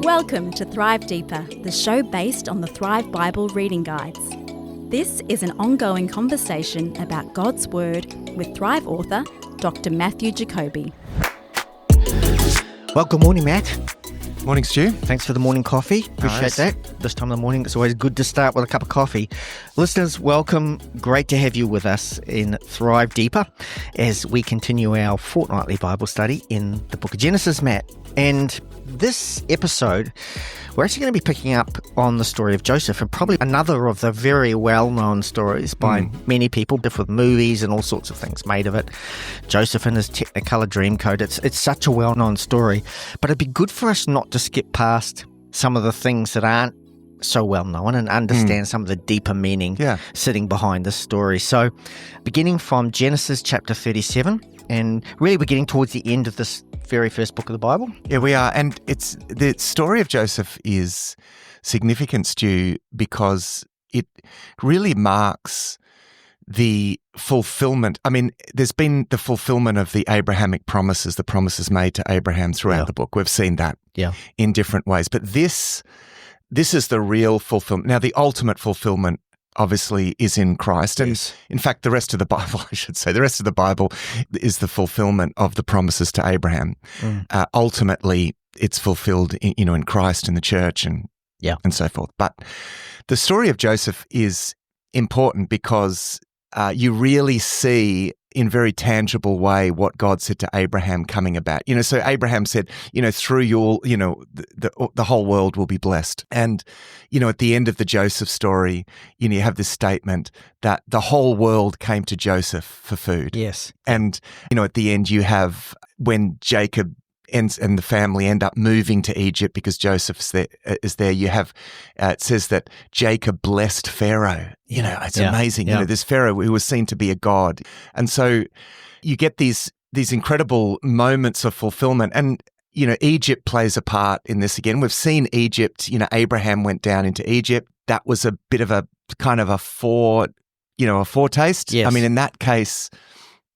Welcome to Thrive Deeper, the show based on the Thrive Bible reading guides. This is an ongoing conversation about God's Word with Thrive author, Dr. Matthew Jacoby. Well, good morning, Matt. Morning, Stu. Thanks for the morning coffee. Appreciate that. This time of the morning, it's always good to start with a cup of coffee. Listeners, welcome. Great to have you with us in Thrive Deeper as we continue our fortnightly Bible study in the book of Genesis, Matt. And this episode, we're actually going to be picking up on the story of Joseph, and probably another of the very well-known stories by many people, with movies and all sorts of things made of it. Joseph and his Technicolor Dreamcoat. It's such a well-known story, but it'd be good for us not to skip past some of the things that aren't so well-known and understand some of the deeper meaning sitting behind this story. So, beginning from Genesis chapter 37, and really we're getting towards the end of this very first book of the Bible. Yeah, we are. And the story of Joseph is significant, Stu, because it really marks the fulfillment. I mean, there's been the fulfillment of the Abrahamic promises, the promises made to Abraham throughout the book. We've seen that in different ways. But this is the real fulfillment. Now, the ultimate fulfillment obviously is in Christ. And in fact, the rest of the Bible, I should say, the rest of the Bible is the fulfillment of the promises to Abraham. Ultimately, it's fulfilled in Christ and the church and so forth. But the story of Joseph is important because you really see in very tangible way what God said to Abraham coming about. So Abraham said, through you, the whole world will be blessed. And, at the end of the Joseph story, you have this statement that the whole world came to Joseph for food. Yes. And, at the end you have when Jacob and the family end up moving to Egypt because Joseph is there. You have, it says that Jacob blessed Pharaoh. It's amazing. This Pharaoh who was seen to be a god. And so you get these incredible moments of fulfillment. And, Egypt plays a part in this again. We've seen Egypt, Abraham went down into Egypt. That was a bit of a kind of a foretaste. Yes. I mean, in that case,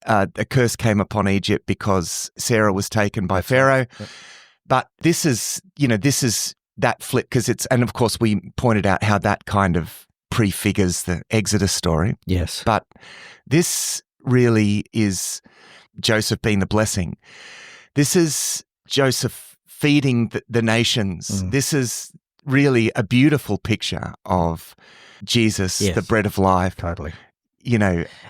a curse came upon Egypt because Sarah was taken by Pharaoh. Yep. But this is that flip and of course we pointed out how that kind of prefigures the Exodus story. Yes. But this really is Joseph being the blessing. This is Joseph feeding the nations. This is really a beautiful picture of Jesus, the bread of life. Totally.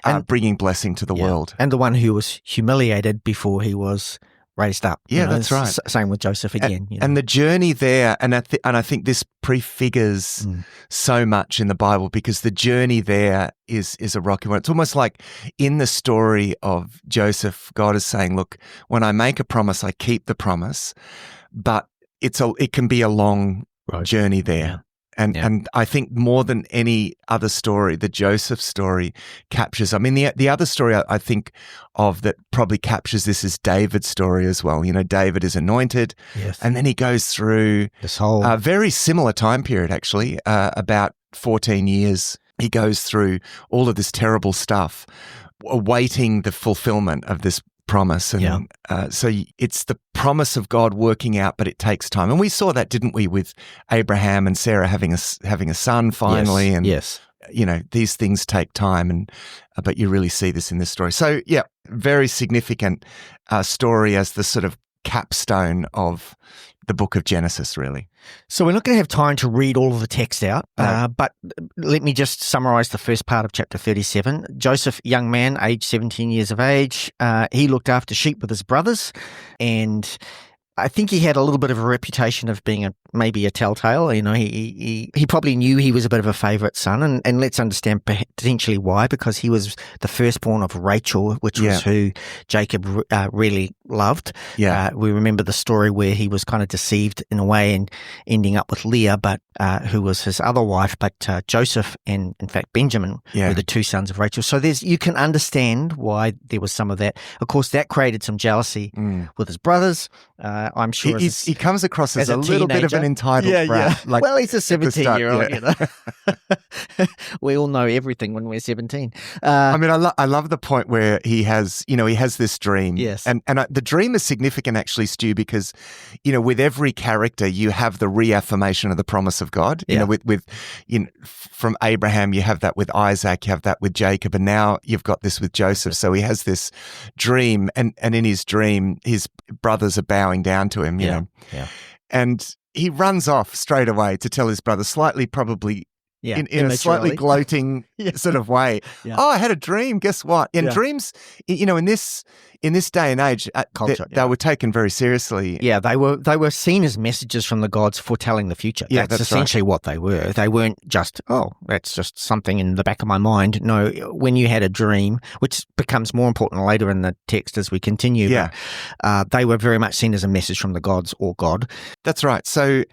And bringing blessing to the world. And the one who was humiliated before he was raised up. Yeah, that's right. Same with Joseph again. And the journey there, and I think this prefigures so much in the Bible because the journey there is a rocky one. It's almost like in the story of Joseph, God is saying, look, when I make a promise, I keep the promise, but it can be a long journey there. Yeah. And I think more than any other story, the Joseph story captures. I mean, the other story I think of that probably captures this is David's story as well. David is anointed, and then he goes through this whole very similar time period, actually, about 14 years. He goes through all of this terrible stuff, awaiting the fulfillment of this promise. And so it's the promise of God working out, but it takes time. And we saw that, didn't we, with Abraham and Sarah having a son finally. These things take time, but you really see this in this story. So very significant story as the sort of capstone of the book of Genesis, really. So we're not going to have time to read all of the text out, but let me just summarize the first part of chapter 37. Joseph, young man, age 17 years of age, he looked after sheep with his brothers, and I think he had a little bit of a reputation of being maybe a telltale. He probably knew he was a bit of a favourite son, and let's understand potentially why, because he was the firstborn of Rachel, which was who Jacob really loved. We remember the story where he was kind of deceived in a way and ending up with Leah, but who was his other wife. But Joseph and, in fact, Benjamin were the two sons of Rachel. So you can understand why there was some of that. Of course, that created some jealousy with his brothers. I'm sure he comes across as a little teenager. bit of an entitled brat. Like, well, he's a 17-year-old, yeah. We all know everything when we're 17. I mean, I love the point where he has this dream. Yes. And the dream is significant, actually, Stu, because, with every character, you have the reaffirmation of the promise of God. With from Abraham, you have that with Isaac, you have that with Jacob, and now you've got this with Joseph. So he has this dream, and in his dream, his brothers are bowing down to him, you know. Yeah. And he runs off straight away to tell his brother, slightly probably in a slightly gloating sort of way. Yeah. Oh, I had a dream. Guess what? And dreams, in this day and age, culture, they were taken very seriously. Yeah, they were seen as messages from the gods foretelling the future. Yeah, that's essentially what they were. They weren't just, that's just something in the back of my mind. No, when you had a dream, which becomes more important later in the text as we continue, but, they were very much seen as a message from the gods or God. That's right. So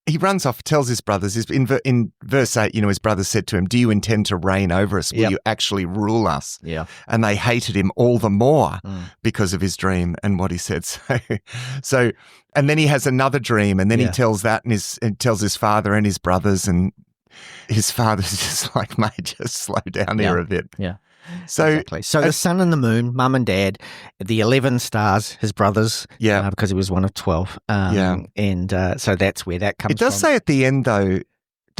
he runs off, tells his brothers, in verse 8, his brothers said to him, "Do you intend to reign over us? Will you actually rule us?" Yeah. And they hated him all the more because of his dream and what he said. So, and then he has another dream, and then he tells that and tells his father and his brothers, and his father's just like, "Mate, just slow down here a bit." Yeah. So, exactly. So the sun and the moon, mum and dad, the 11 stars, his brothers, because he was one of 12. And so that's where that comes from. It does say at the end, though,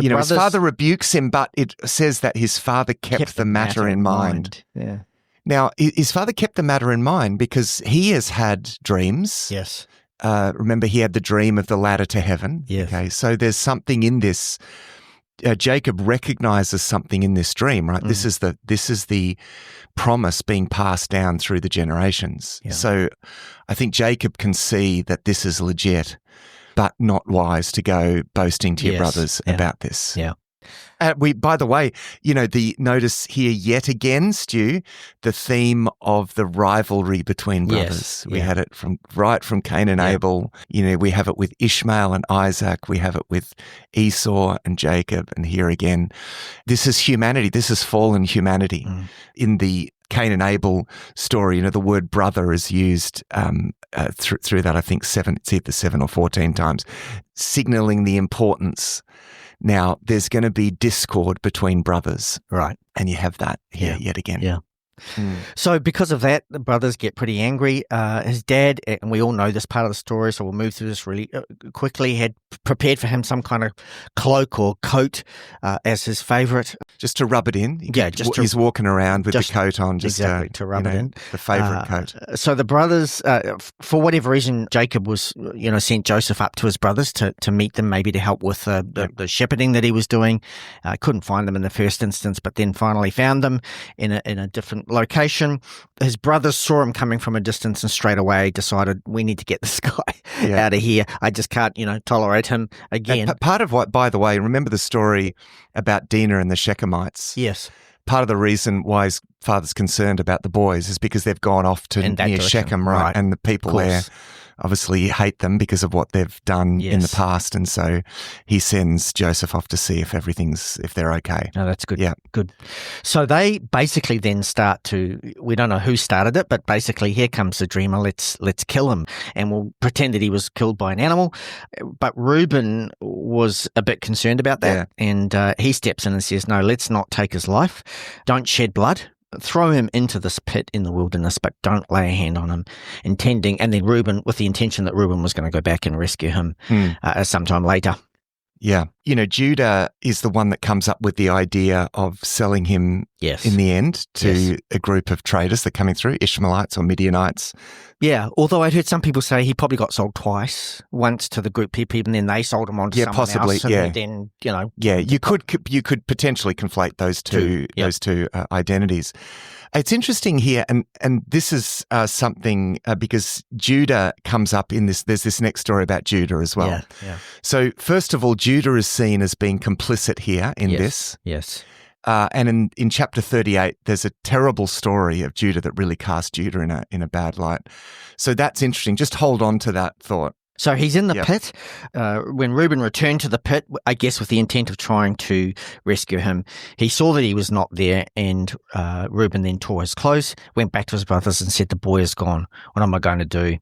his father rebukes him, but it says that his father kept the matter in mind. Yeah. Now, his father kept the matter in mind because he has had dreams. Yes. Remember, he had the dream of the ladder to heaven. Yes. Okay, so there's something in this. Jacob recognizes something in this dream, right? This is the promise being passed down through the generations. Yeah. So I think Jacob can see that this is legit, but not wise to go boasting to your brothers about this. Yeah. By the way, notice here yet again, Stu, the theme of the rivalry between brothers. We had it from Cain and Abel. We have it with Ishmael and Isaac. We have it with Esau and Jacob. And here again, this is humanity. This is fallen humanity. In the Cain and Abel story, the word brother is used through that, I think, it's either 7 or 14 times, signaling the importance. Now, there's going to be discord between brothers. Right. And you have that here yet again. Yeah. So because of that, the brothers get pretty angry. His dad, and we all know this part of the story, so we'll move through this really quickly, had prepared for him some kind of cloak or coat as his favourite. Just to rub it in. He's walking around with the coat on. To rub it in. The favourite coat. So the brothers, for whatever reason, Jacob was, sent Joseph up to his brothers to meet them, maybe to help with the shepherding that he was doing. Couldn't find them in the first instance, but then finally found them in a different location. His brothers saw him coming from a distance and straight away decided, we need to get this guy out of here. I just can't, tolerate him again. And part of what, by the way, remember the story about Dinah and the Shechemites? Yes. Part of the reason why his father's concerned about the boys is because they've gone off to near Shechem, right? And the people there obviously hate them because of what they've done in the past, and so he sends Joseph off to see if they're okay. No, that's good. Yeah, good. So they basically then start to. We don't know who started it, but basically, here comes the dreamer. Let's kill him, and we'll pretend that he was killed by an animal. But Reuben was a bit concerned about that, and he steps in and says, "No, let's not take his life. Don't shed blood. Throw him into this pit in the wilderness, but don't lay a hand on him," intending, and then Reuben, with the intention that Reuben was going to go back and rescue him sometime later. Yeah. Judah is the one that comes up with the idea of selling him in the end to a group of traders that are coming through, Ishmaelites or Midianites. Yeah, although I'd heard some people say he probably got sold twice, once to the group people and then they sold him on to someone possibly, else. And then, Yeah, you could potentially conflate those two identities. It's interesting here, and this is something because Judah comes up in this. There's this next story about Judah as well. Yeah. So first of all, Judah is seen as being complicit here in this. Yes. And in chapter 38, there's a terrible story of Judah that really casts Judah in a bad light. So that's interesting. Just hold on to that thought. So he's in the pit. When Reuben returned to the pit, I guess with the intent of trying to rescue him, he saw that he was not there, and Reuben then tore his clothes, went back to his brothers and said, "The boy is gone. What am I going to do?"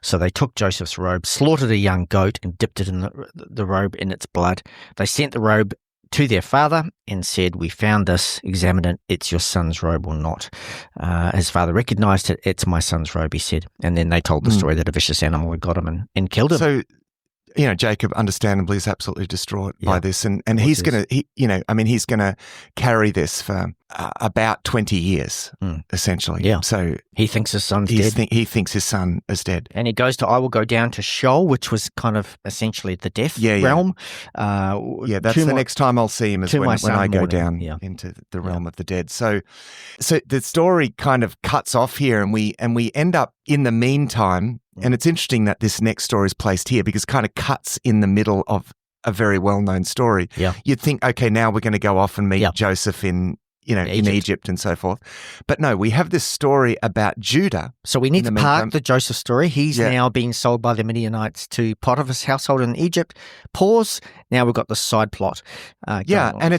So they took Joseph's robe, slaughtered a young goat, and dipped it in the robe in its blood. They sent the robe to their father and said, "We found this, examine it, it's your son's robe or not." His father recognized it. "It's my son's robe," he said. And then they told the story that a vicious animal had got him and killed him. So, Jacob understandably is absolutely distraught by this. And he's going to, he's going to carry this for about 20 years, essentially. Yeah. So he thinks his son's dead. He thinks his son is dead. And he goes to, I will go down to Sheol, which was kind of essentially the death realm. That's the next time I'll see him is when I go down into the realm of the dead. So the story kind of cuts off here, and we end up in the meantime. And it's interesting that this next story is placed here because it kind of cuts in the middle of a very well-known story. Yeah. You'd think, okay, now we're going to go off and meet Joseph in Egypt and so forth. But no, we have this story about Judah. So we need to park the Joseph story. He's now being sold by the Midianites to Potiphar's household in Egypt. Pause. Now we've got the side plot. And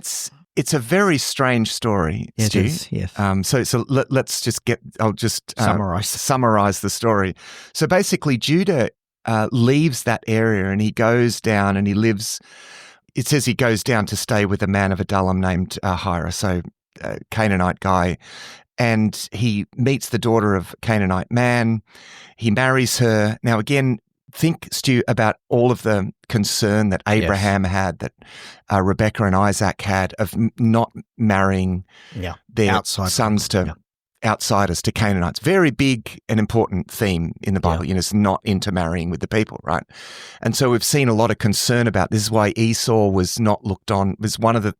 it's a very strange story, Stu. It is, yes. So let's just I'll just summarize the story. So basically, Judah leaves that area and he goes down and he lives. It says he goes down to stay with a man of Adullam named Hira, so a Canaanite guy, and he meets the daughter of a Canaanite man. He marries her. Now again, think, Stu, about all of the concern that Abraham had, that Rebecca and Isaac had of not marrying their sons to outsiders, to Canaanites. Very big and important theme in the Bible. It's not intermarrying with the people, right? And so we've seen a lot of concern about this. Is why Esau was not looked on. It was one of the,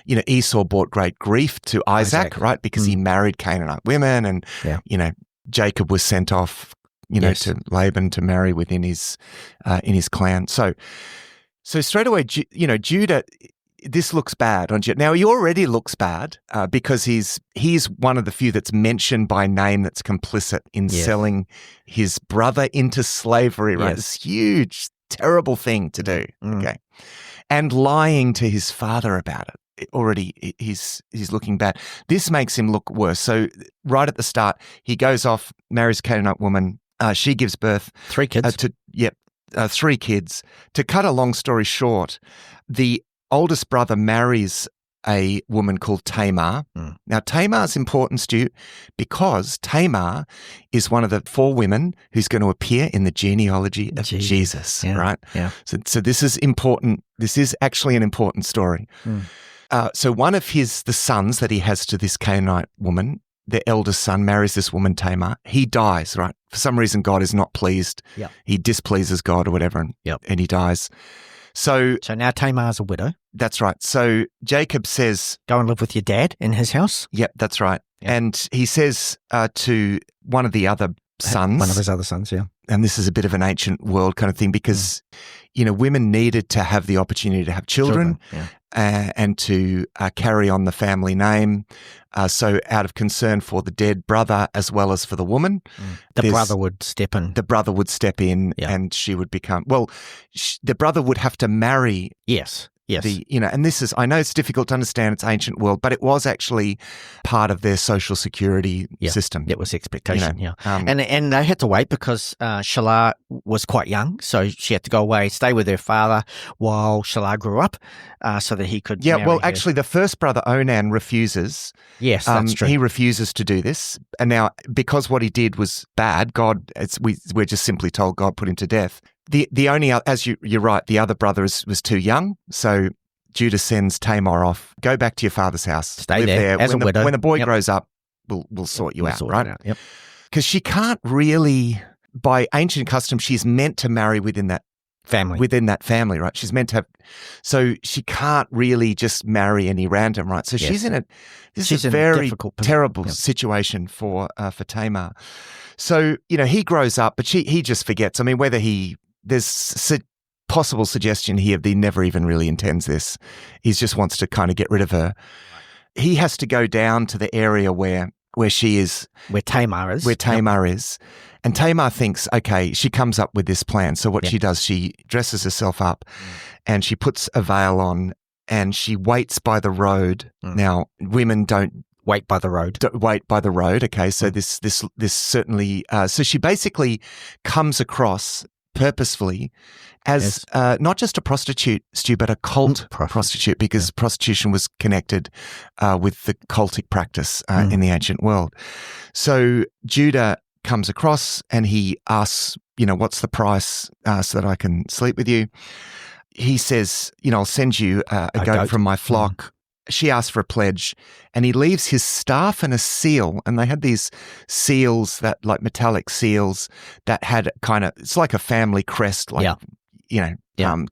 Esau brought great grief to Isaac, right? Because he married Canaanite women, and Jacob was sent off to Laban to marry within his clan. So straight away, Judah, this looks bad on Judah. Now he already looks bad because he's one of the few that's mentioned by name that's complicit in selling his brother into slavery. Right, this huge, terrible thing to do. Okay, and lying to his father about it. Already he's looking bad. This makes him look worse. So right at the start, he goes off, marries a Canaanite woman. She gives birth 3 kids. 3 kids. To cut a long story short, the oldest brother marries a woman called Tamar. Now, Tamar's important, Stu, because Tamar is one of the 4 women who's going to appear in the genealogy of Jesus, right? Yeah. So this is important. This is actually an important story. So one of the sons that he has to this Canaanite woman, the eldest son, marries this woman, Tamar. He dies, right? For some reason, God is not pleased. Yeah. He displeases God or whatever, and he dies. So now Tamar's a widow. That's right. So Jacob says, "Go and live with your dad in his house." Yep, that's right. Yep. And he says to one of the other sons. One of his other sons, yeah. And this is a bit of an ancient world kind of thing because, women needed to have the opportunity to have children. And to carry on the family name. So out of concern for the dead brother as well as for the woman. The brother would step in. The brother would step in and she would become, the brother would have to marry. Yes. And this is, I know it's difficult to understand, it's ancient world, but it was actually part of their social security system. It was expectation, and they had to wait because Shelah was quite young, so she had to go away, stay with her father while Shelah grew up so that he could marry her. Actually, the first brother, Onan, refuses. Yes, that's true. He refuses to do this. And now, because what he did was bad, we're just simply told God put him to death. The only, as you're right, the other brother was too young, so Judah sends Tamar off. Go back to your father's house. Stay there as a widow. When the boy grows up, we'll sort you out, right? Yep. Because she can't really, by ancient custom, she's meant to marry within that family, right? She's meant to have, so she can't really just marry any random, right? So she's in a very terrible situation for Tamar. So he grows up, but he just forgets. I mean, there's possible suggestion here that he never even really intends this. He just wants to kind of get rid of her. He has to go down to the area where she is. Where Tamar is. And Tamar thinks, okay, she comes up with this plan. So what she does, she dresses herself up and she puts a veil on and she waits by the road. Now, women don't wait by the road. Wait by the road. Okay, so this certainly. So she basically comes across purposefully as not just a prostitute, Stu, but a cult prostitute, because prostitution was connected with the cultic practice in the ancient world. So Judah comes across and he asks, what's the price so that I can sleep with you? He says, I'll send you a goat from my flock. She asks for a pledge, and he leaves his staff and a seal. And they had these seals that, like metallic seals, that had it's like a family crest, like,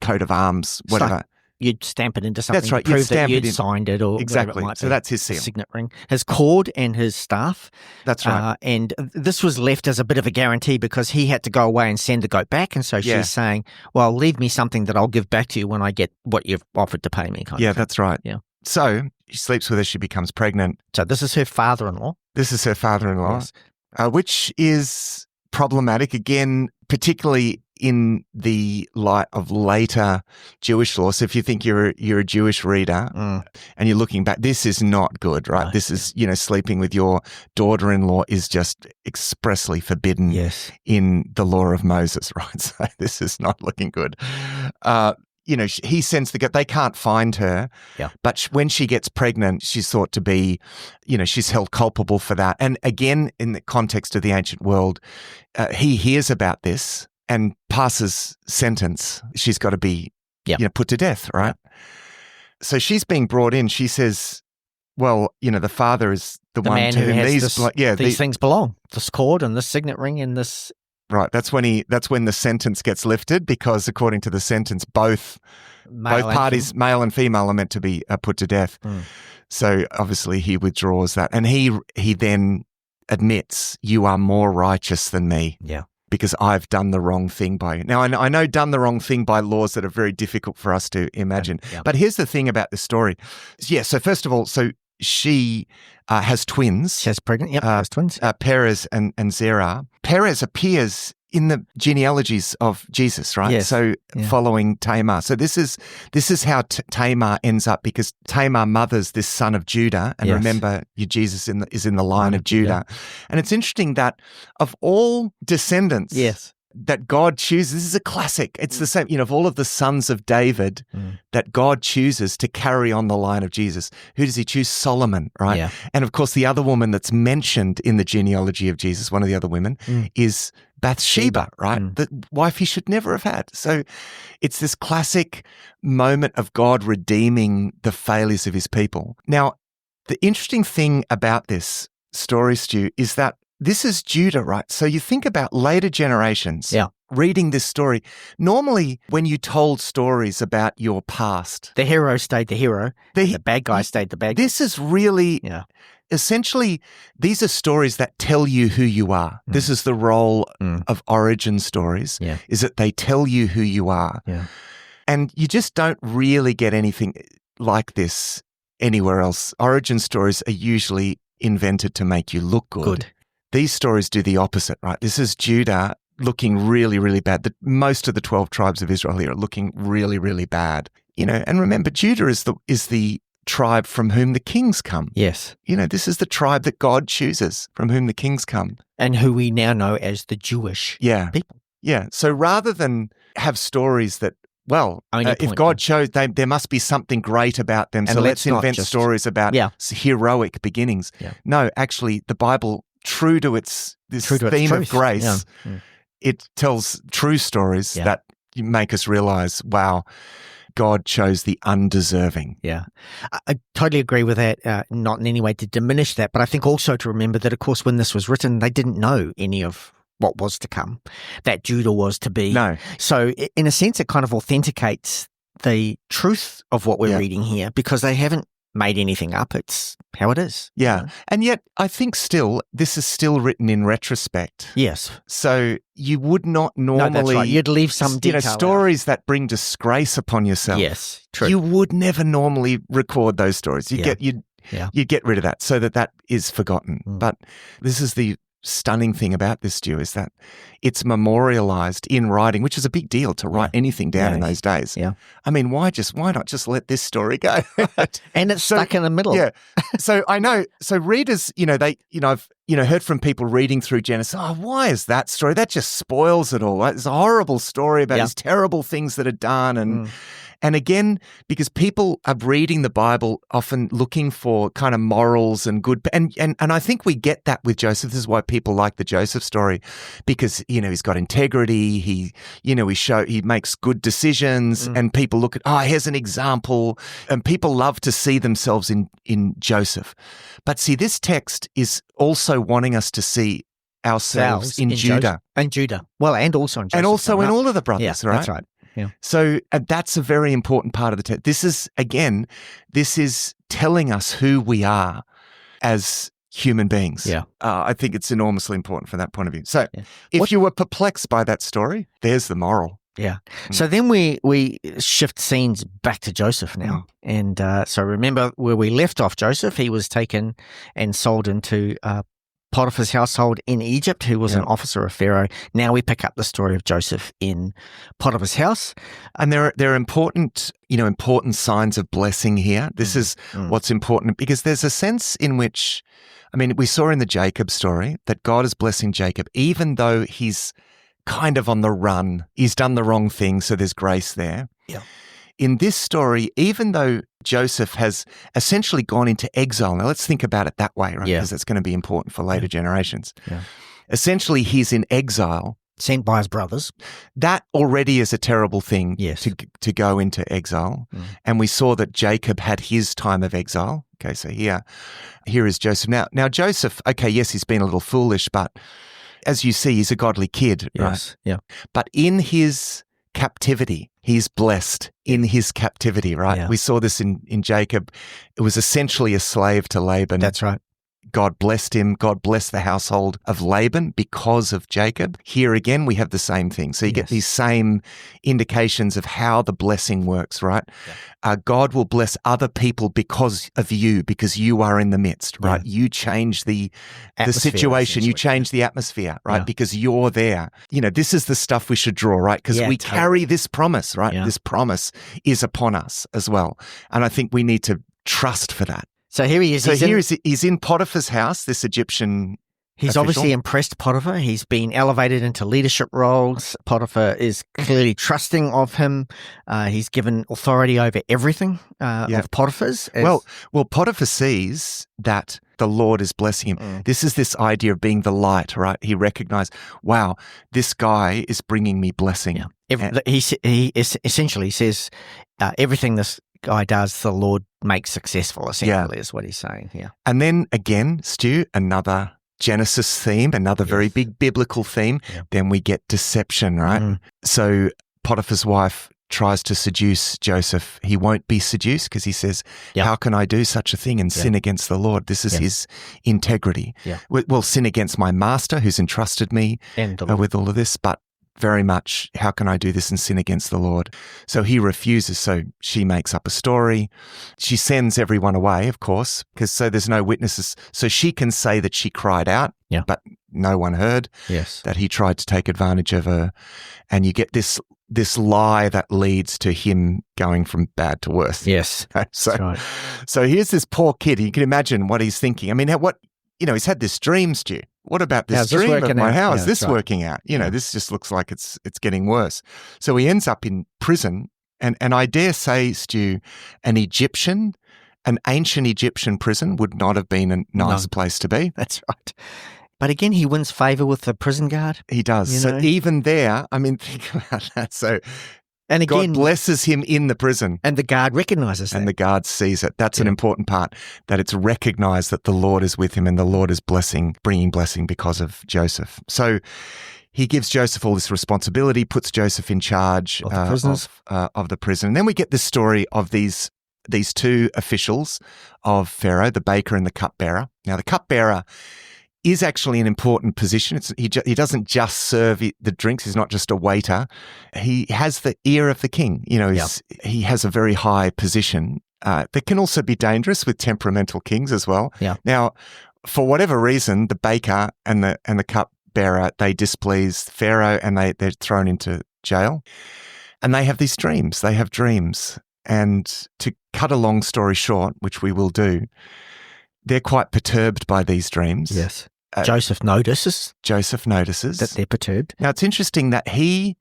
coat of arms, whatever. Like you'd stamp it into something. That's right. To prove that you'd signed it, or exactly. It so that's his seal. Signet ring, his cord and his staff. That's right. And this was left as a bit of a guarantee because he had to go away and send the goat back. And so she's saying, well, leave me something that I'll give back to you when I get what you've offered to pay me. That's right. Yeah. So she sleeps with her. She becomes pregnant. So this is her father-in-law. Yes. Which is problematic, again, particularly in the light of later Jewish law. So if you think you're a Jewish reader and you're looking back, this is not good, right? No. This is, sleeping with your daughter-in-law is just expressly forbidden in the law of Moses, right? So this is not looking good. He sends the goat. They can't find her, but when she gets pregnant, she's thought to be, she's held culpable for that. And again, in the context of the ancient world, he hears about this and passes sentence. She's got to be, put to death, right? So she's being brought in. She says, well, the father is the one man to whom these things belong. This cord and this signet ring and this. Right. That's when the sentence gets lifted, because according to the sentence, both parties, male and female, are meant to be put to death. So obviously he withdraws that, and he then admits, you are more righteous than me. Yeah. Because I've done the wrong thing by you. Now, I know done the wrong thing by laws that are very difficult for us to imagine. Yeah. But here's the thing about this story. Yeah, so first of all, she has twins. She's pregnant, has twins. Perez and Zerah. Perez appears in the genealogies of Jesus, right? Yes. So following Tamar. So this is how Tamar ends up, because Tamar mothers this son of Judah. And remember, Jesus is in the line of Judah. And it's interesting that of all descendants that God chooses, this is a classic. It's the same, of all of the sons of David that God chooses to carry on the line of Jesus. Who does he choose? Solomon, right? Yeah. And of course, the other woman that's mentioned in the genealogy of Jesus, one of the other women, is Bathsheba, right? The wife he should never have had. So it's this classic moment of God redeeming the failures of his people. Now, the interesting thing about this story, Stu, is that this is Judah, right? So you think about later generations reading this story. Normally, when you told stories about your past, the hero stayed the hero, the bad guy stayed the bad guy. This is really, essentially, these are stories that tell you who you are. This is the role of origin stories, is that they tell you who you are. Yeah. And you just don't really get anything like this anywhere else. Origin stories are usually invented to make you look good. These stories do the opposite, right? This is Judah looking really, really bad. Most of the 12 tribes of Israel here are looking really, really bad. And remember, Judah is the tribe from whom the kings come. Yes. This is the tribe that God chooses, from whom the kings come. And who we now know as the Jewish people. Yeah. So rather than have stories that, if God chose, there must be something great about them, so let's invent stories about heroic beginnings. Yeah. No, actually, the Bible, true to its theme of grace, it tells true stories that make us realize, wow, God chose the undeserving. Yeah, I totally agree with that, not in any way to diminish that, but I think also to remember that, of course, when this was written, they didn't know any of what was to come, that Judah was to be. No. So in a sense, it kind of authenticates the truth of what we're reading here, because they haven't made anything up. It's how it is. Yeah. And yet I think this is still written in retrospect. Yes. So you would not normally... No, that's right. You'd leave some detail stories that bring disgrace upon yourself. Yes, true. You would never normally record those stories. You get rid of that so that is forgotten. But this is the stunning thing about this, Stu, is that it's memorialized in writing, which is a big deal to write anything down in those days. Yeah. I mean, why not just let this story go? Right? And it's stuck in the middle. Yeah. So I know. So readers, I've heard from people reading through Genesis. Oh, why is that story? That just spoils it all. Right? It's a horrible story about these terrible things that are done, and again, because people are reading the Bible often looking for kind of morals and good, and I think we get that with Joseph. This is why people like the Joseph story, because he's got integrity. He makes good decisions, and people look at here's an example, and people love to see themselves in Joseph. But see, this text is also wanting us to see ourselves in Judah. And Judah. Well, and also in Joseph. And also in all of the brothers, right? That's right. Yeah. So that's a very important part of the text. This is telling us who we are as human beings. Yeah. I think it's enormously important from that point of view. So if you were perplexed by that story, there's the moral. Yeah. So then we shift scenes back to Joseph now. And so remember where we left off Joseph, he was taken and sold into Potiphar's household in Egypt, who was an officer of Pharaoh. Now we pick up the story of Joseph in Potiphar's house. And there are important signs of blessing here. This is what's important, because there's a sense in which, we saw in the Jacob story that God is blessing Jacob, even though he's kind of on the run. He's done the wrong thing, so there's grace there. Yeah. In this story, even though Joseph has essentially gone into exile, now let's think about it that way, right? Because that's going to be important for later generations. Yeah. Essentially, he's in exile. Sent by his brothers. That already is a terrible thing to go into exile. And we saw that Jacob had his time of exile. Okay, so here is Joseph. Now Joseph, okay, yes, he's been a little foolish, but as you see, he's a godly kid, right? Yes, yeah. But in his captivity, he's blessed in his captivity, right? Yeah. We saw this in Jacob. It was essentially a slave to Laban. That's right. God blessed him. God blessed the household of Laban because of Jacob. Here again, we have the same thing. So you get these same indications of how the blessing works, right? Yeah. God will bless other people because of you, because you are in the midst, right? Yeah. You change the situation. You change the atmosphere, right? Yeah. Because you're there. This is the stuff we should draw, right? Because we carry this promise, right? Yeah. This promise is upon us as well. And I think we need to trust for that. So here he is. So he's in Potiphar's house, this Egyptian He's official. Obviously impressed Potiphar. He's been elevated into leadership roles. Potiphar is clearly trusting of him. He's given authority over everything of Potiphar's. Well, Potiphar sees that the Lord is blessing him. This is this idea of being the light, right? He recognized, wow, this guy is bringing me blessing. Yeah. He essentially says everything this guy does, the Lord makes successful, essentially, is what he's saying here. And then again, Stu, another Genesis theme, another very big biblical theme. Yeah. Then we get deception, right? So Potiphar's wife tries to seduce Joseph. He won't be seduced because he says, how can I do such a thing and sin against the Lord? This is his integrity. Yeah. Well, sin against my master who's entrusted me with all of this, but very much, how can I do this and sin against the Lord? So he refuses. So she makes up a story. She sends everyone away, of course, because so there's no witnesses. So she can say that she cried out, but no one heard that he tried to take advantage of her. And you get this lie that leads to him going from bad to worse. Yes. So here's this poor kid. You can imagine what he's thinking. I mean, he's had this dream, Stu. What about this dream of mine? How is this working out? This just looks like it's getting worse. So he ends up in prison, and I dare say, Stu, an ancient Egyptian prison would not have been a nice place to be. That's right. But again, he wins favor with the prison guard. He does. So even there, think about that. So and again, God blesses him in the prison. And the guard recognizes that. And the guard sees it. That's an important part, that it's recognized that the Lord is with him and the Lord is bringing blessing because of Joseph. So he gives Joseph all this responsibility, puts Joseph in charge of the prison. And then we get this story of these two officials of Pharaoh, the baker and the cupbearer. Now, the cupbearer is actually an important position. He doesn't just serve the drinks. He's not just a waiter. He has the ear of the king. He has a very high position that can also be dangerous with temperamental kings as well. Yeah. Now, for whatever reason, the baker and the cupbearer, they displease Pharaoh and they're thrown into jail. And they have these dreams. They have dreams. And to cut a long story short, which we will do, they're quite perturbed by these dreams. Yes. Joseph notices that they're perturbed. Now, it's interesting that he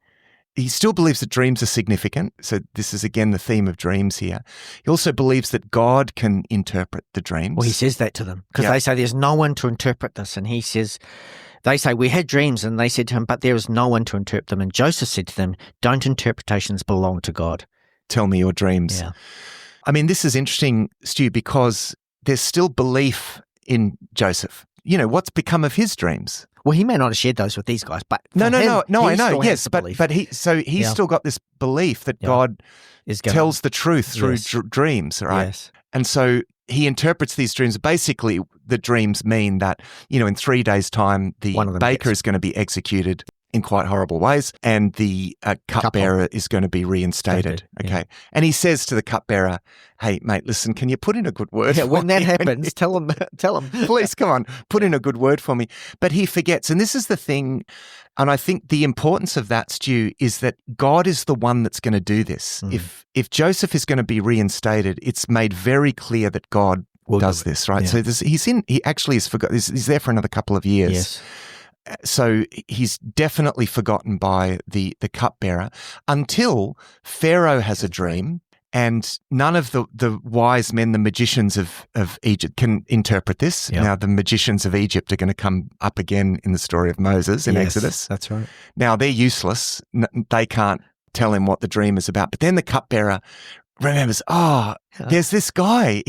still believes that dreams are significant. So this is, again, the theme of dreams here. He also believes that God can interpret the dreams. Well, he says that to them because they say there's no one to interpret this. And he says, they say, we had dreams. And they said to him, but there is no one to interpret them. And Joseph said to them, don't interpretations belong to God? Tell me your dreams. Yeah. I mean, this is interesting, Stu, because there's still belief in Joseph. You know, what's become of his dreams? Well, he may not have shared those with these guys, but no, I know, yes, but he's Yeah. still got this belief that God tells the truth through dreams, right? Yes. And so he interprets these dreams. Basically, the dreams mean that, you know, in 3 days' time, the baker is going to be executed in quite horrible ways, and the cupbearer is going to be reinstated. Okay. And he says to the cupbearer, hey, mate, listen, can you put in a good word for when that me? happens, tell him. Please, come on, put in a good word for me. But he forgets. And this is the thing, and I think the importance of that, Stu, is that God is the one that's going to do this. If Joseph is going to be reinstated, it's made very clear that God does this, right? Yeah. So he actually has forgot. He's there for another couple of years. Yes. So he's definitely forgotten by the cupbearer until Pharaoh has a dream, and none of the wise men, the magicians of Egypt, can interpret this. Yep. Now, the magicians of Egypt are going to come up again in the story of Moses in Exodus. That's right. Now, they're useless. They can't tell him what the dream is about. But then the cupbearer remembers, there's this guy,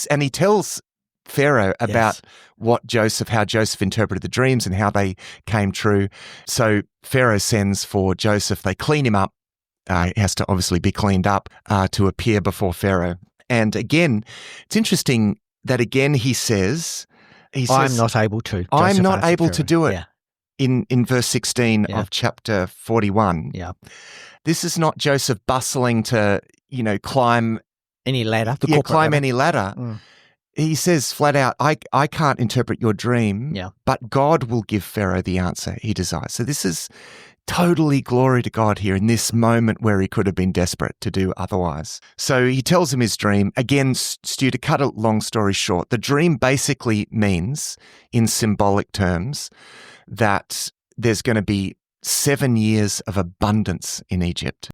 and he tells Pharaoh about how Joseph interpreted the dreams and how they came true. So Pharaoh sends for Joseph. They clean him up. He has to obviously be cleaned up to appear before Pharaoh. And again, it's interesting that again he says, I'm not able to. I'm not able to do it. Yeah. In verse 16 of chapter 41. Yeah. This is not Joseph bustling to, climb any ladder. Any ladder. Mm. He says flat out, I can't interpret your dream, but God will give Pharaoh the answer he desires. So this is totally glory to God here in this moment where he could have been desperate to do otherwise. So he tells him his dream. Again, Stu, to cut a long story short, the dream basically means, in symbolic terms, that there's going to be 7 years of abundance in Egypt.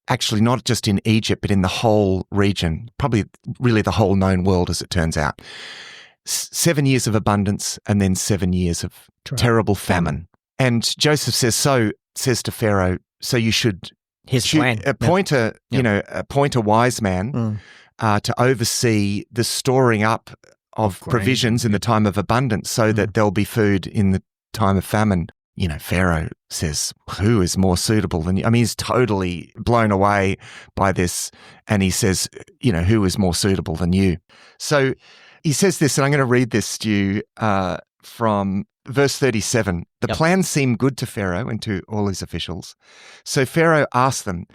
Actually, not just in Egypt, but in the whole region, probably really the whole known world, as it turns out. 7 years of abundance and then 7 years of terrible famine. And Joseph says to Pharaoh, so you should appoint a wise man to oversee the storing up of provisions in the time of abundance so that there'll be food in the time of famine. Pharaoh says, who is more suitable than you? I mean, he's totally blown away by this. And he says, who is more suitable than you? So he says this, and I'm going to read this to you from verse 37. The plan seemed good to Pharaoh and to all his officials. So Pharaoh asked them,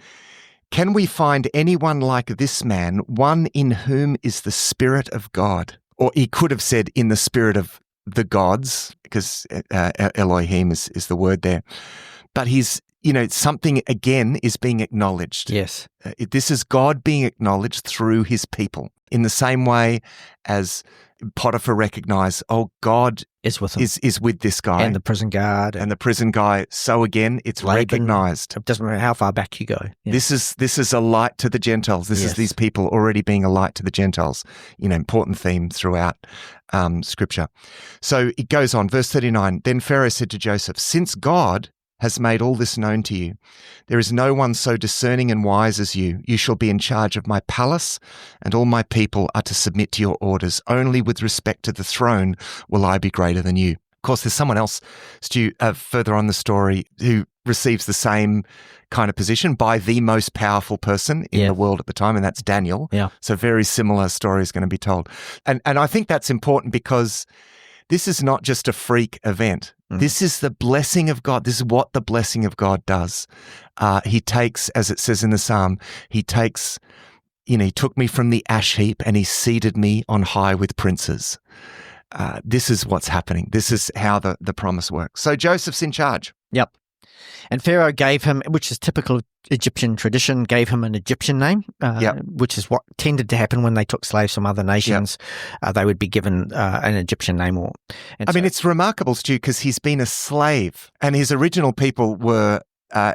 can we find anyone like this man, one in whom is the Spirit of God? Or he could have said in the spirit of the gods, because Elohim is the word there. But he's, something again is being acknowledged. Yes. This is God being acknowledged through his people in the same way as Potiphar recognized, God is with him. Is with this guy. And the prison guard. And the prison guy. So again, it's recognized. It doesn't matter how far back you go. Yeah. This is a light to the Gentiles. This is these people already being a light to the Gentiles. Important theme throughout Scripture. So it goes on, verse 39. Then Pharaoh said to Joseph, since God has made all this known to you, there is no one so discerning and wise as you. You shall be in charge of my palace, and all my people are to submit to your orders. Only with respect to the throne will I be greater than you. Of course, there's someone else, Stu, further on the story who receives the same kind of position by the most powerful person in the world at the time, and that's Daniel. Yeah. So very similar story is going to be told. And I think that's important because this is not just a freak event. This is the blessing of God. This is what the blessing of God does. He takes, as it says in the Psalm, he took me from the ash heap and he seated me on high with princes. this is what's happening. This is how the promise works. So Joseph's in charge. Yep. And Pharaoh gave him, which is typical Egyptian tradition, gave him an Egyptian name, which is what tended to happen when they took slaves from other nations. They would be given an Egyptian name. I mean, it's remarkable, Stu, because he's been a slave, and his original people were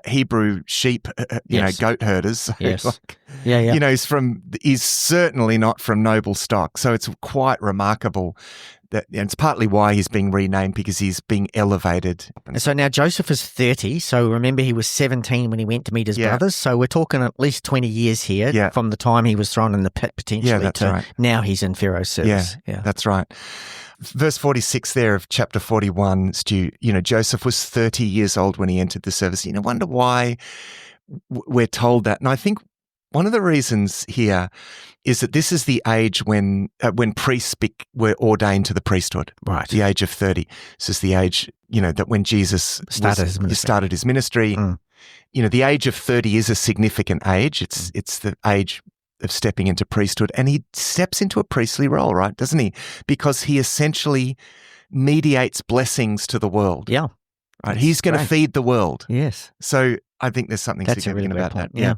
Hebrew sheep, goat herders. So yes. He's certainly not from noble stock. So it's quite remarkable. And it's partly why he's being renamed, because he's being elevated. And so now Joseph is 30. So remember, he was 17 when he went to meet his brothers. So we're talking at least 20 years here from the time he was thrown in the pit potentially to now he's in Pharaoh's service. Yeah, that's right. Verse 46 there of chapter 41, Stu, Joseph was 30 years old when he entered the service. I wonder why we're told that. And I think one of the reasons here is that this is the age when priests were ordained to the priesthood. Right. The age of 30. This is the age, that when Jesus started his ministry. The age of 30 is a significant age. It's the age of stepping into priesthood. And he steps into a priestly role, right? Doesn't he? Because he essentially mediates blessings to the world. Yeah. Right. He's going to feed the world. Yes. So I think there's something significant about that. Yeah.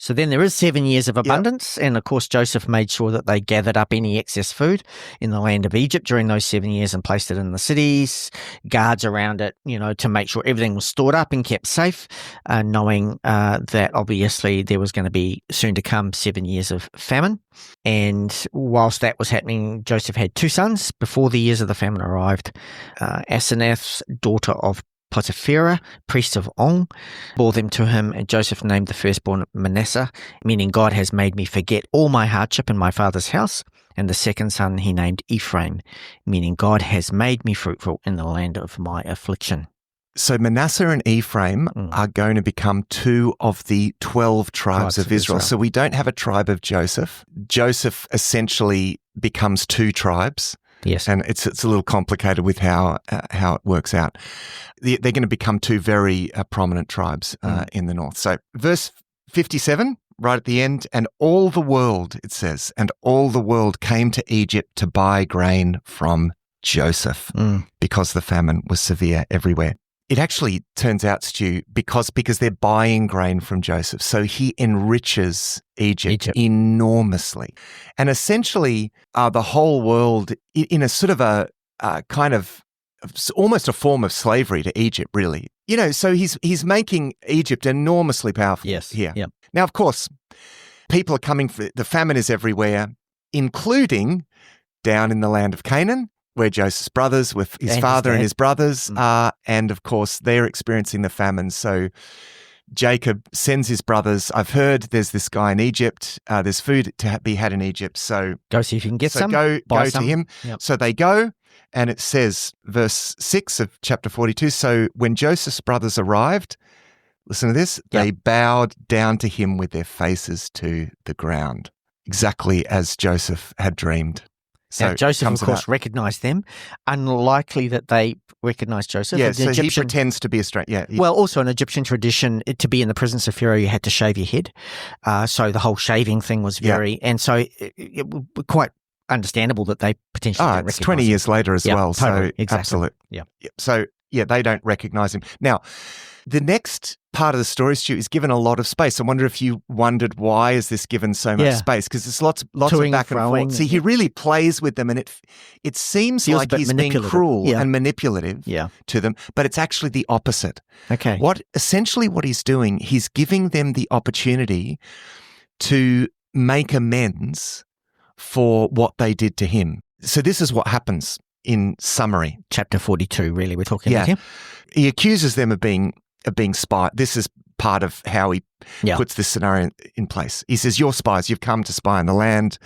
So then there is 7 years of abundance. Yep. And of course, Joseph made sure that they gathered up any excess food in the land of Egypt during those 7 years and placed it in the cities, guards around it, to make sure everything was stored up and kept safe, knowing that obviously there was going to be soon to come 7 years of famine. And whilst that was happening, Joseph had 2 sons before the years of the famine arrived. Asenath's daughter of Potiphera, priest of On, bore them to him, and Joseph named the firstborn Manasseh, meaning God has made me forget all my hardship in my father's house. And the second son he named Ephraim, meaning God has made me fruitful in the land of my affliction. So Manasseh and Ephraim are going to become 2 of the 12 tribes of Israel. So we don't have a tribe of Joseph. Joseph essentially becomes 2 tribes. Yes. And it's a little complicated with how it works out. They're going to become 2 very prominent tribes in the north. So verse 57, right at the end, and all the world, it says, and all the world came to Egypt to buy grain from Joseph because the famine was severe everywhere. It actually turns out, Stu, because they're buying grain from Joseph. So he enriches Egypt enormously. And essentially, the whole world, in a sort of a kind of almost a form of slavery to Egypt, really. So he's making Egypt enormously powerful here. Yep. Now, of course, people are coming, the famine is everywhere, including down in the land of Canaan, where Joseph's brothers, with his father and his brothers are, and of course they're experiencing the famine. So Jacob sends his brothers, I've heard there's this guy in Egypt, there's food to be had in Egypt, so go see if you can get some. Go to him. Yep. So they go, and it says, verse 6 of chapter 42, so when Joseph's brothers arrived, listen to this, they bowed down to him with their faces to the ground, exactly as Joseph had dreamed. So now, Joseph, of course, recognized them. Unlikely that they recognized Joseph. Yeah, so he pretends to be a stranger. Yeah. Well, also in Egyptian tradition, to be in the presence of Pharaoh, you had to shave your head. So the whole shaving thing was very, and so it quite understandable that they potentially didn't recognize 20 him. years later as well. Totally, so exactly. Absolute. Yeah. So they don't recognize him. Now, the next part of the story, Stu, is given a lot of space. I wonder if you wondered why is this given so much space? Because there's lots of back and forth. See, he really plays with them, and it seems Feels like he's being cruel and manipulative to them, but it's actually the opposite. Okay. Essentially what he's doing, he's giving them the opportunity to make amends for what they did to him. So this is what happens in summary. Chapter 42, really, we're talking about here. He accuses them of being spies. This is part of how he puts this scenario in place. He says, you're spies, you've come to spy on the land,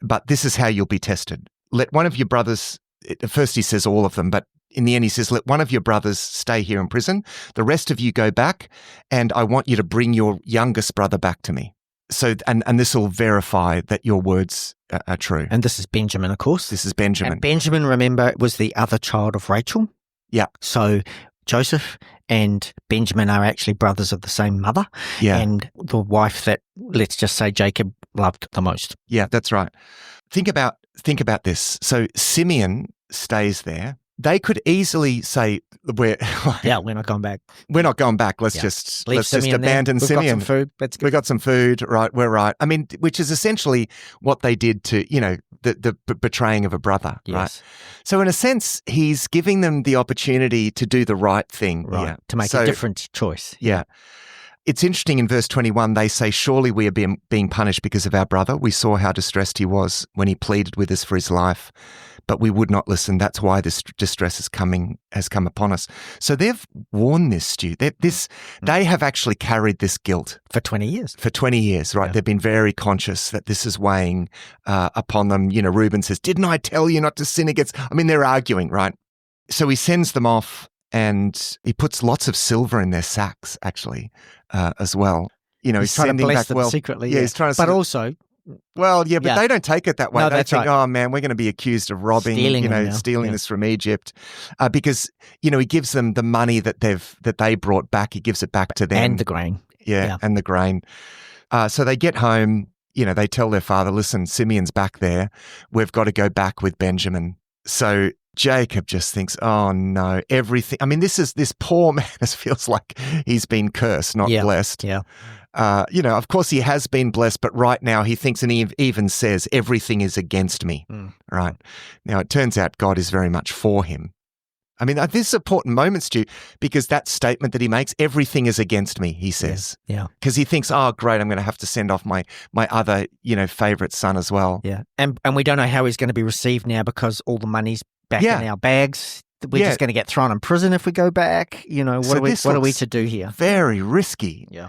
but this is how you'll be tested. Let one of your brothers, at first he says all of them, but in the end he says, let one of your brothers stay here in prison, the rest of you go back, and I want you to bring your youngest brother back to me. So, and this will verify that your words are true. And this is Benjamin, of course. This is Benjamin. And Benjamin, remember, was the other child of Rachel. Yeah. So Joseph and Benjamin are actually brothers of the same mother. Yeah. And the wife that, let's just say, Jacob loved the most. Yeah, that's right. think about this. So Simeon stays there. They could easily say, we're not going back. We're not going back. Let's just abandon Simeon. We've got some food. We've got some food. Right. We're right. I mean, which is essentially what they did to, the betraying of a brother. Yes. Right. So in a sense, he's giving them the opportunity to do the right thing. Right. Here. To make a different choice. Yeah. It's interesting in verse 21, they say, surely we are being punished because of our brother. We saw how distressed he was when he pleaded with us for his life, but we would not listen. That's why this distress has come upon us. So they've worn this, Stu. They have actually carried this guilt. For 20 years. For 20 years, right? Yeah. They've been very conscious that this is weighing upon them. Reuben says, didn't I tell you not to sin against? I mean, they're arguing, right? So he sends them off and he puts lots of silver in their sacks, actually, as well. He's trying to bless them secretly. Yeah, he's trying to. But also... Well, yeah, but they don't take it that way. No, they that's think, right. oh man, we're going to be accused of robbing, stealing this from Egypt, because he gives them the money that they brought back. He gives it back to them and the grain. Yeah. And the grain. So they get home. They tell their father, "Listen, Simeon's back there. We've got to go back with Benjamin." So Jacob just thinks, "Oh no, everything." I mean, this poor man. This feels like he's been cursed, not blessed. Yeah. Of course he has been blessed, but right now he thinks, and he even says, everything is against me. Right. Now it turns out God is very much for him. I mean, this is an important moment, Stu, because that statement that he makes, everything is against me, he says. Yeah. Because he thinks, oh, great, I'm going to have to send off my other, favorite son as well. Yeah. And we don't know how he's going to be received now because all the money's back in our bags. We're just going to get thrown in prison if we go back. What are we to do here? Very risky. Yeah.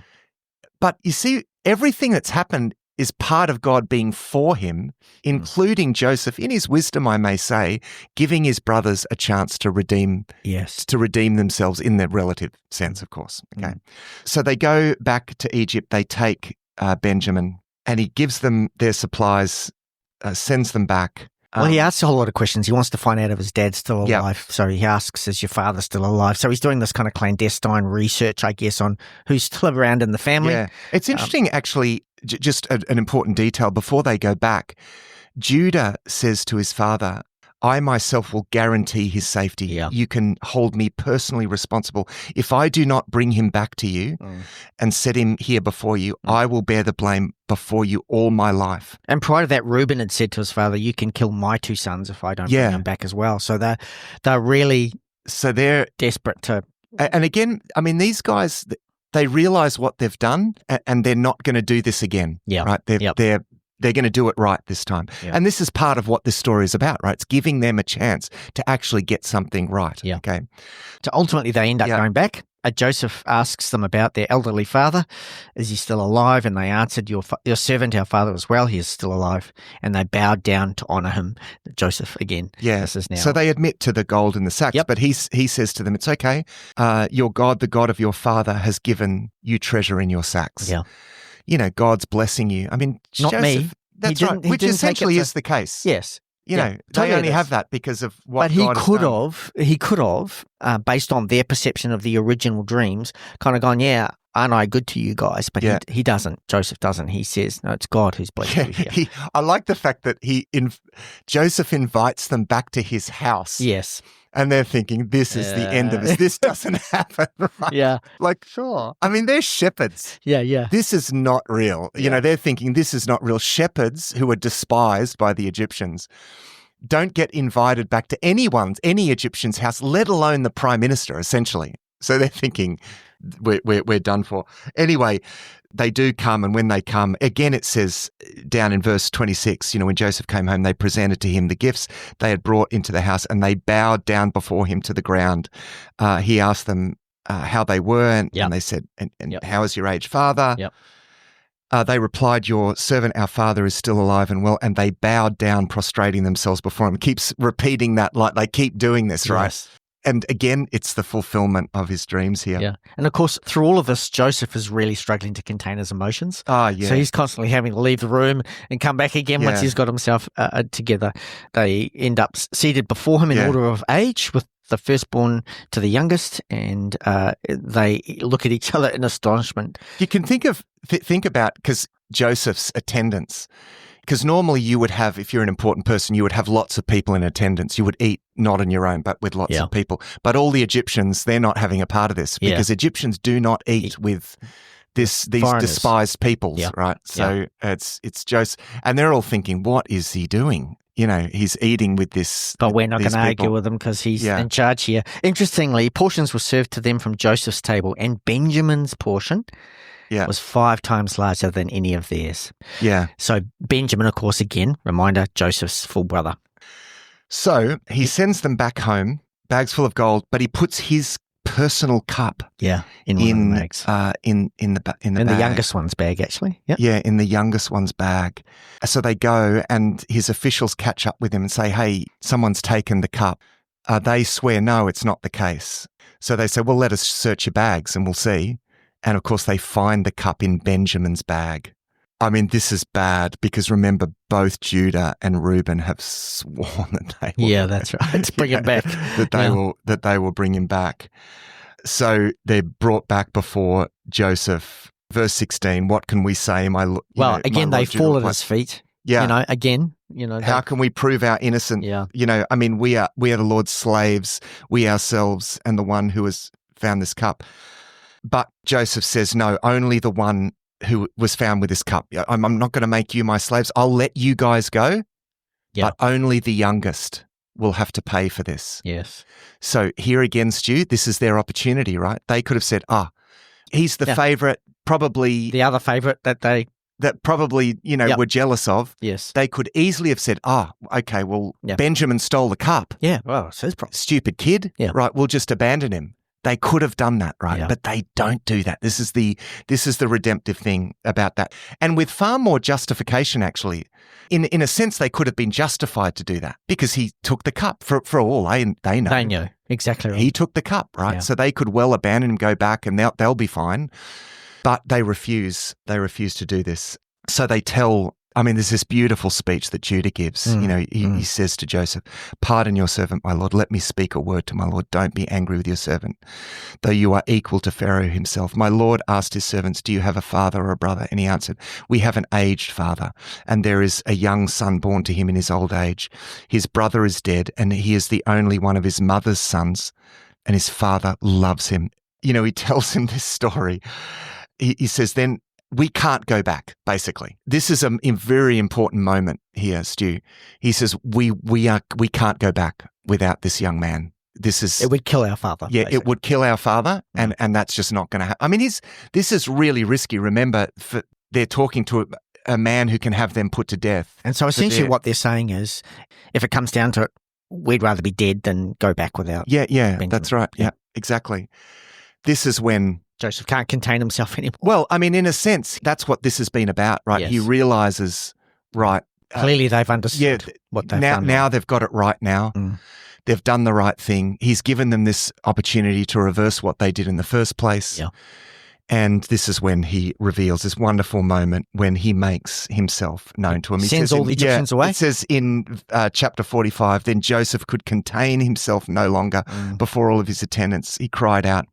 But you see, everything that's happened is part of God being for him, including Joseph, in his wisdom, I may say, giving his brothers a chance to redeem themselves in their relative sense, of course. Okay, So they go back to Egypt. They take Benjamin, and he gives them their supplies, sends them back. Well, he asks a whole lot of questions. He wants to find out if his dad's still alive. So he asks, is your father still alive? So he's doing this kind of clandestine research, I guess, on who's still around in the family. Yeah. It's interesting, actually, just an important detail. Before they go back, Judah says to his father, I myself will guarantee his safety. Yeah. You can hold me personally responsible. If I do not bring him back to you and set him here before you, I will bear the blame before you all my life. And prior to that, Reuben had said to his father, you can kill my two sons if I don't bring them back as well. So they're really they're desperate to... And again, I mean, these guys, they realize what they've done and they're not going to do this again. Yeah. Right? They're going to do it right this time. Yeah. And this is part of what this story is about, right? It's giving them a chance to actually get something right. Yeah. Okay. So ultimately they end up going back. Joseph asks them about their elderly father. Is he still alive? And they answered, your servant, our father as well, he is still alive. And they bowed down to honor him. Joseph again. Yeah. This is now. So they admit to the gold in the sacks, but he says to them, it's okay. Your God, the God of your father, has given you treasure in your sacks. Yeah. God's blessing you. I mean, not Joseph, me. That's right, which essentially is the case. Yes. They only have that because of what God has done. But he could have, based on their perception of the original dreams, kind of gone, aren't I good to you guys? But he doesn't. Joseph doesn't. He says, no, it's God who's blessed you here. I like the fact that Joseph invites them back to his house. Yes. And they're thinking, this is the end of us. This doesn't happen. Right? Yeah. Like, sure. I mean, they're shepherds. Yeah. This is not real. They're thinking this is not real. Shepherds who are despised by the Egyptians don't get invited back to any Egyptian's house, let alone the prime minister, essentially. So they're thinking, we're done for. Anyway, they do come, and when they come, again it says down in verse 26, when Joseph came home, they presented to him the gifts they had brought into the house, and they bowed down before him to the ground. He asked them how they were, and they said, and how is your aged father? They replied, your servant, our father, is still alive and well, and they bowed down, prostrating themselves before him. It keeps repeating that, like they keep doing this, right? Yes. And again, it's the fulfillment of his dreams here. Yeah. And of course, through all of this, Joseph is really struggling to contain his emotions. Ah, yeah. So he's constantly having to leave the room and come back again once he's got himself together. They end up seated before him in order of age, with the firstborn to the youngest, and they look at each other in astonishment. You can think about, because Joseph's attendants, Because normally you would have, if you're an important person, you would have lots of people in attendance. You would eat not on your own, but with lots of people. But all the Egyptians, they're not having a part of this because Egyptians do not eat with these foreigners. Despised peoples, right? So it's Joseph, and they're all thinking, what is he doing? He's eating with this. But we're not going to argue with him because he's in charge here. Interestingly, portions were served to them from Joseph's table, and Benjamin's portion was 5 times larger than any of theirs. Yeah. So Benjamin, of course, again, reminder, Joseph's full brother. So he sends them back home, bags full of gold, but he puts his personal cup in one of the bags. in the bag. The youngest one's bag, actually. In the youngest one's bag. So they go and his officials catch up with him and say, hey, someone's taken the cup. They swear, no, it's not the case. So they say, well, let us search your bags and we'll see. And of course they find the cup in Benjamin's bag. I mean, this is bad because remember, both Judah and Reuben have sworn that they will. That's right. Bring him back. That they will bring him back. So they're brought back before Joseph. Verse 16, what can we say, my Lord? Again, they fall at his feet. Yeah. How can we prove our innocence? I mean, we are the Lord's slaves, we ourselves, and the one who has found this cup. But Joseph says, no, only the one who was found with this cup. I'm not going to make you my slaves. I'll let you guys go, but only the youngest will have to pay for this. Yes. So here again, Stu, this is their opportunity, right? They could have said, he's the favorite, probably the other favorite that probably, were jealous of. Yes. They could easily have said, okay, well, Benjamin stole the cup. Yeah, well, so stupid kid. Yeah. Right, we'll just abandon him. They could have done that, right? Yeah. But they don't do that. This is the redemptive thing about that. And with far more justification, actually. In a sense, they could have been justified to do that because he took the cup for all they know. They know. Exactly right. He took the cup, right? Yeah. So they could well abandon him, go back, and they'll be fine. But they refuse. They refuse to do this. So they tell... there's this beautiful speech that Judah gives. He says to Joseph, pardon your servant, my Lord. Let me speak a word to my Lord. Don't be angry with your servant, though you are equal to Pharaoh himself. My Lord asked his servants, do you have a father or a brother? And he answered, we have an aged father, and there is a young son born to him in his old age. His brother is dead, and he is the only one of his mother's sons, and his father loves him. He tells him this story. He says, then, we can't go back, basically. This is a very important moment here, Stu. He says, we can't go back without this young man. It would kill our father. Yeah, basically. It would kill our father, and that's just not going to happen. This is really risky. Remember, they're talking to a man who can have them put to death. And so essentially what they're saying is, if it comes down to it, we'd rather be dead than go back without Benjamin. That's right. Yeah, exactly. This is when... Joseph can't contain himself anymore. Well, in a sense, that's what this has been about, right? Yes. He realizes, right. Clearly they've understood what they've done. Now they've got it right now. They've done the right thing. He's given them this opportunity to reverse what they did in the first place. Yeah. And this is when he reveals this wonderful moment when he makes himself known to him. He sends all the Egyptians away. It says in chapter 45, then Joseph could contain himself no longer before all of his attendants. He cried out,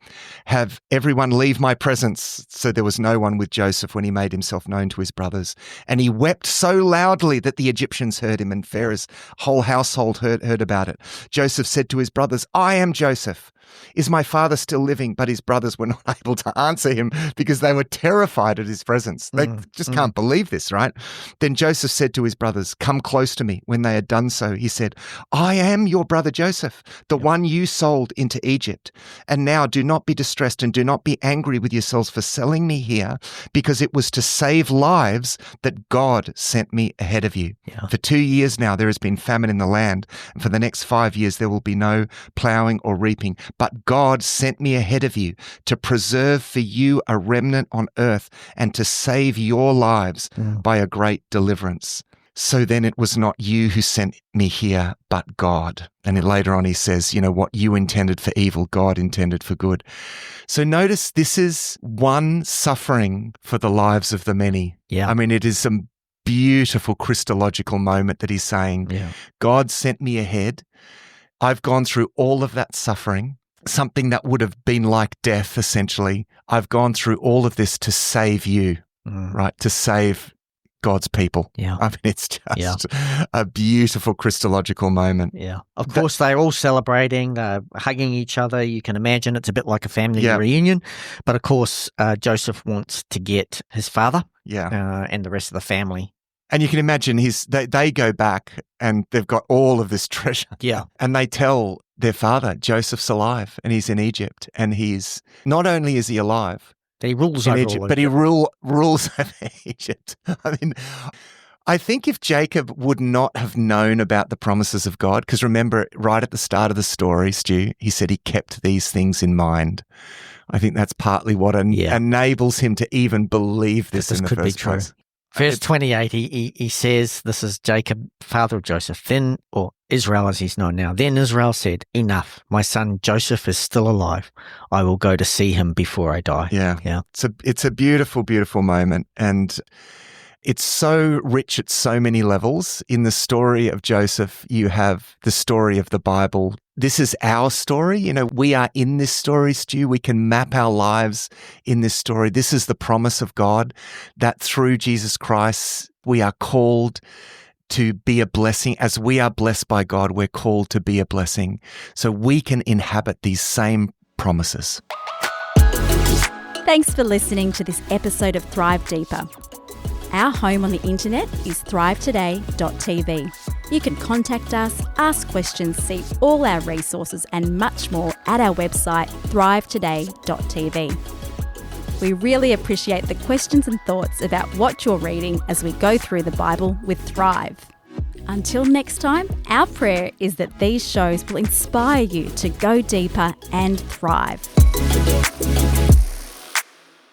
have everyone leave my presence. So there was no one with Joseph when he made himself known to his brothers. And he wept so loudly that the Egyptians heard him, and Pharaoh's whole household heard about it. Joseph said to his brothers, I am Joseph. Is my father still living? But his brothers were not able to answer him because they were terrified at his presence. They just can't believe this, right? Then Joseph said to his brothers, come close to me. When they had done so, he said, I am your brother Joseph, the one you sold into Egypt. And now do not be distressed and do not be angry with yourselves for selling me here, because it was to save lives that God sent me ahead of you. Yeah. For 2 years now there has been famine in the land, and for the next 5 years there will be no plowing or reaping. But God sent me ahead of you to preserve for you a remnant on earth and to save your lives by a great deliverance. So then it was not you who sent me here, but God. And then later on he says, what you intended for evil, God intended for good. So notice this is one suffering for the lives of the many. Yeah. It is some beautiful Christological moment that he's saying, God sent me ahead. I've gone through all of that suffering. Something that would have been like death, essentially. I've gone through all of this to save you, right? To save God's people. Yeah. I mean, it's just a beautiful Christological moment. Yeah. Of course, they're all celebrating, hugging each other. You can imagine it's a bit like a family reunion. But of course, Joseph wants to get his father and the rest of the family. And you can imagine they go back and they've got all of this treasure. Yeah. And they tell their father, Joseph's alive and he's in Egypt. And he's, not only is he alive, he rules over Egypt, but he rules over Egypt. I mean, I think if Jacob would not have known about the promises of God, because remember, right at the start of the story, Stu, he said he kept these things in mind. I think that's partly what enables him to even believe this in the first place. Verse 28, he says, this is Jacob, father of Joseph, then, or Israel as he's known now. Then Israel said, enough, my son Joseph is still alive. I will go to see him before I die. Yeah. It's a beautiful, beautiful moment. And it's so rich at so many levels. In the story of Joseph, you have the story of the Bible. This is our story. You know, we are in this story, Stu. We can map our lives in this story. This is the promise of God that through Jesus Christ, we are called to be a blessing. As we are blessed by God, we're called to be a blessing. So we can inhabit these same promises. Thanks for listening to this episode of Thrive Deeper. Our home on the internet is thrivetoday.tv. You can contact us, ask questions, see all our resources and much more at our website thrivetoday.tv. We really appreciate the questions and thoughts about what you're reading as we go through the Bible with Thrive. Until next time, our prayer is that these shows will inspire you to go deeper and thrive.